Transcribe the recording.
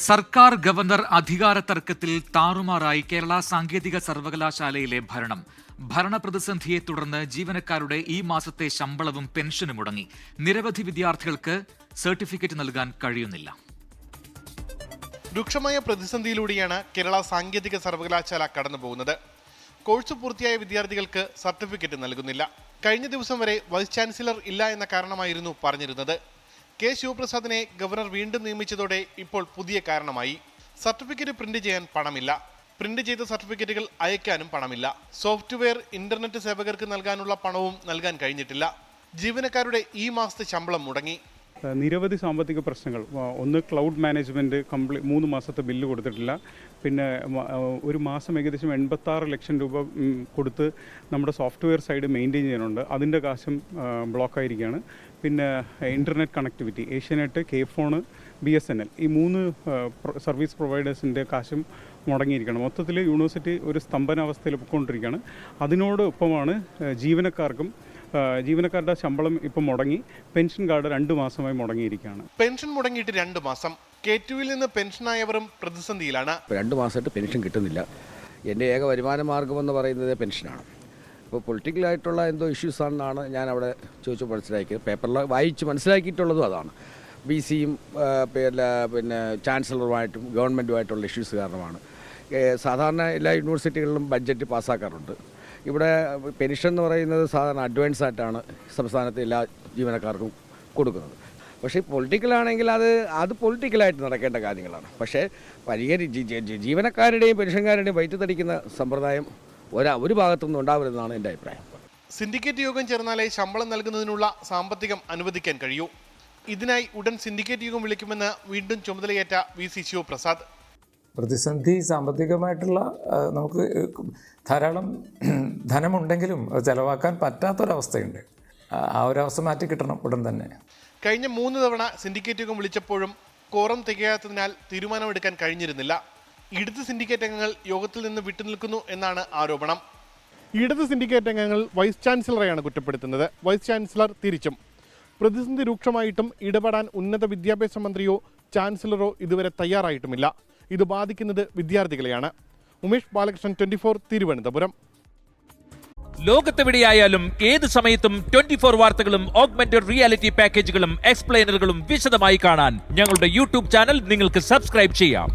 സർക്കാർ ഗവർണർ അധികാര തർക്കത്തിൽ താറുമാറായി കേരള സാങ്കേതിക സർവകലാശാലയിലെ ഭരണം. ഭരണപ്രതിസന്ധിയെ തുടർന്ന് ജീവനക്കാരുടെ ഈ മാസത്തെ ശമ്പളവും പെൻഷനും മുടങ്ങി. നിരവധി വിദ്യാർത്ഥികൾക്ക് സർട്ടിഫിക്കറ്റ് നൽകാൻ കഴിയുന്നില്ല. രൂക്ഷമായ പ്രതിസന്ധിയിലൂടെയാണ് കേരള സാങ്കേതിക സർവകലാശാല കടന്നുപോകുന്നത്. കോഴ്സ് പൂർത്തിയായ വിദ്യാർത്ഥികൾക്ക് സർട്ടിഫിക്കറ്റ് നൽകുന്നില്ല. കഴിഞ്ഞ ദിവസം വരെ വൈസ് ചാൻസലർ ഇല്ല എന്ന കാരണമായിരുന്നു പറഞ്ഞിരുന്നത്. കെ ശിവപ്രസാദിനെ ഗവർണർ വീണ്ടും നിയമിച്ചതോടെ ഇപ്പോൾ പുതിയ കാരണമായി. സർട്ടിഫിക്കറ്റ് പ്രിന്റ് ചെയ്യാൻ പണമില്ല. പ്രിന്റ് ചെയ്ത സർട്ടിഫിക്കറ്റുകൾ അയക്കാനും പണമില്ല. സോഫ്റ്റ്വെയർ ഇന്റർനെറ്റ് സേവകർക്ക് നൽകാനുള്ള പണവും നൽകാൻ കഴിഞ്ഞിട്ടില്ല. ജീവനക്കാരുടെ ഈ മാസത്തെ ശമ്പളം മുടങ്ങി. നിരവധി സാമ്പത്തിക പ്രശ്നങ്ങൾ. ഒന്ന്, ക്ലൗഡ് മാനേജ്മെൻറ്റ് 3 മാസത്തെ ബില്ല് കൊടുത്തിട്ടില്ല. പിന്നെ ഒരു മാസം ഏകദേശം 86 ലക്ഷം രൂപ കൊടുത്ത് നമ്മുടെ സോഫ്റ്റ്വെയർ സൈഡ് മെയിൻറ്റെയിൻ ചെയ്യാനുണ്ട്. അതിൻ്റെ കാശും ബ്ലോക്കായിരിക്കുകയാണ്. പിന്നെ internet connectivity, Asianet, K phone, BSNL ഈ 3 സർവീസ് പ്രൊവൈഡേഴ്സിൻ്റെ കാശും മുടങ്ങിയിരിക്കുകയാണ്. മൊത്തത്തിൽ യൂണിവേഴ്സിറ്റി ഒരു സ്തംഭനാവസ്ഥയിൽ പോയിക്കൊണ്ടിരിക്കുകയാണ്. അതിനോടൊപ്പമാണ് ജീവനക്കാരുടെ ശമ്പളം ഇപ്പം മുടങ്ങി. പെൻഷൻ കാർഡ് 2 മാസമായി മുടങ്ങിയിരിക്കുകയാണ്. പെൻഷൻ മുടങ്ങിയിട്ട് 2 മാസം. K2വിൽ നിന്ന് പെൻഷനായവരും പ്രതിസന്ധിയിലാണ്. 2 മാസമായിട്ട് പെൻഷൻ കിട്ടുന്നില്ല. എൻ്റെ ഏക വരുമാന മാർഗമെന്ന് പറയുന്നത് പെൻഷനാണ്. ഇപ്പോൾ പൊളിറ്റിക്കലായിട്ടുള്ള എന്തോ ഇഷ്യൂസാണെന്നാണ് ഞാൻ അവിടെ ചോദിച്ചു മനസ്സിലാക്കിയത്. പേപ്പറിൽ വായിച്ച് മനസ്സിലാക്കിയിട്ടുള്ളതും അതാണ്. BCയും പിന്നെ ചാൻസലറുമായിട്ടും ഗവൺമെൻറ്റുമായിട്ടുള്ള ഇഷ്യൂസ് കാരണമാണ്. സാധാരണ എല്ലാ യൂണിവേഴ്സിറ്റികളിലും ബഡ്ജറ്റ് പാസ്സാക്കാറുണ്ട്. ഇവിടെ പെൻഷൻ എന്ന് പറയുന്നത് സാധാരണ അഡ്വാൻസ് ആയിട്ടാണ് സംസ്ഥാനത്തെ എല്ലാ ജീവനക്കാർക്കും കൊടുക്കുന്നത്. പക്ഷേ പൊളിറ്റിക്കലാണെങ്കിൽ അത് പൊളിറ്റിക്കലായിട്ട് നടക്കേണ്ട കാര്യങ്ങളാണ്. പക്ഷേ ജീവനക്കാരുടെയും പെൻഷൻകാരുടെയും വയറ്റിത്തടിക്കുന്ന സമ്പ്രദായം ഒരു ഭാഗത്തുനിന്നും ഉണ്ടാവരുതെന്നാണ് എൻ്റെ അഭിപ്രായം. സിൻഡിക്കേറ്റ് യോഗം ചേർന്നാലേ ശമ്പളം നൽകുന്നതിനുള്ള സാമ്പത്തികം അനുവദിക്കാൻ കഴിയൂ. ഇതിനായി ഉടൻ സിൻഡിക്കേറ്റ് യോഗം വിളിക്കുമെന്ന് വീണ്ടും ചുമതലയേറ്റ VC ശിവപ്രസാദ്. പ്രതിസന്ധി സാമ്പത്തികമായിട്ടുള്ള നമുക്ക് ധാരാളം ധനമുണ്ടെങ്കിലും ചെലവാക്കാൻ പറ്റാത്തൊരവസ്ഥയുണ്ട്. ആ ഒരവസ്ഥ മാറ്റി കിട്ടണം ഉടൻ തന്നെ. കഴിഞ്ഞ 3 തവണ സിൻഡിക്കേറ്റ് യോഗം വിളിച്ചപ്പോഴും കോറം തികയാത്തതിനാൽ തീരുമാനമെടുക്കാൻ കഴിഞ്ഞിരുന്നില്ല. ഇടത് സിൻഡിക്കേറ്റ് അംഗങ്ങൾ യോഗത്തിൽ നിന്ന് വിട്ടുനിൽക്കുന്നു എന്നാണ് ആരോപണം. ഇടത് സിൻഡിക്കേറ്റ് അംഗങ്ങൾ വൈസ് ചാൻസലറെയാണ് കുറ്റപ്പെടുത്തുന്നത്. വൈസ് ചാൻസലർ തിരിച്ചും. പ്രതിസന്ധി രൂക്ഷമായിട്ടും ഇടപെടാൻ ഉന്നത വിദ്യാഭ്യാസ മന്ത്രിയോ ചാൻസലറോ ഇതുവരെ തയ്യാറായിട്ടുമില്ല. ഇത് ബാധിക്കുന്നത് വിദ്യാർത്ഥികളെയാണ്. ഉമേഷ് ബാലകൃഷ്ണൻ, 24, തിരുവനന്തപുരം. ലോകത്തെവിടെയായാലും ഏത് സമയത്തും 24 വാർത്തകളും ഓഗ്മെന്റഡ് റിയാലിറ്റി പാക്കേജുകളും എക്സ്പ്ലെയിനറുകളും വിശദമായി കാണാൻ ഞങ്ങളുടെ YouTube ചാനൽ നിങ്ങൾക്ക് സബ്സ്ക്രൈബ് ചെയ്യാം.